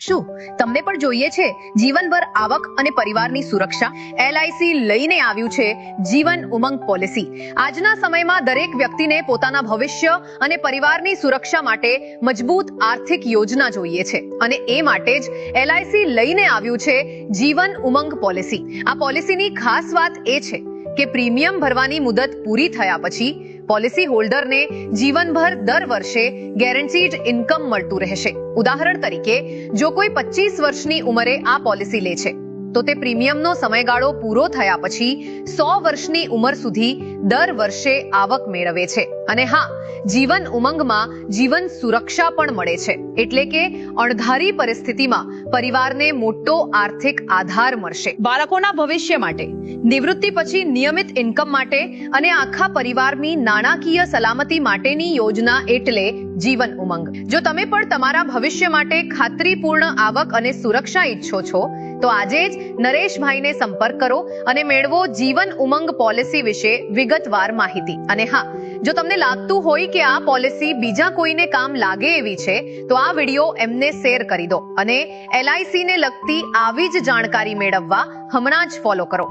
શું તમને પણ જોઈએ છે જીવનભર આવક અને પરિવારની સુરક્ષા? LIC લઈને આવ્યું છે જીવન ઉમંગ પોલિસી. આજના સમયમાં દરેક વ્યક્તિને પોતાના ભવિષ્ય અને પરિવારની સુરક્ષા માટે મજબૂત આર્થિક યોજના જોઈએ છે અને એ માટે જ LIC લઈને આવ્યું છે જીવન ઉમંગ પોલિસી. આ પોલિસીની ખાસ વાત એ છે કે પ્રીમિયમ ભરવાની મુદત પૂરી થયા પછી પોલિસી હોલ્ડરને જીવનભર દર વર્ષે ગેરંટીડ ઇન્કમ મળતું રહેશે. ઉદાહરણ તરીકે, જો કોઈ 25 વર્ષની ઉંમરે આ પોલિસી લે છે તો તે પ્રીમિયમનો સમયગાળો પૂરો થયા પછી 100 વર્ષની ઉંમર સુધી દર વર્ષે આવક મેળવે છે. અને હા, જીવન ઉમંગમાં જીવન સુરક્ષા પણ મળે છે, એટલે કે અણધારી પરિસ્થિતિમાં પરિવારને મોટો આર્થિક આધાર મળશે. બાળકોના ભવિષ્ય માટે, નિવૃત્તિ પછી નિયમિત ઇન્કમ માટે અને આખા પરિવારની નાણાકીય સલામતી માટેની યોજના એટલે જીવન ઉમંગ. જો તમે પણ તમારા ભવિષ્ય માટે ખાતરીપૂર્ણ આવક અને સુરક્ષા ઈચ્છો છો તો આજે જ નરેશભાઈને સંપર્ક કરો અને મેળવો જીવન ઉમંગ પોલિસી વિશે વિગતવાર માહિતી. અને હા, જો તમને લાગતું હોય કે આ પોલિસી બીજા કોઈને કામ લાગે એવી છે તો આ વિડીયો એમને શેર કરી દો અને LIC ને લગતી આવી જ જાણકારી મેળવવા હમણાં જ ફોલો કરો.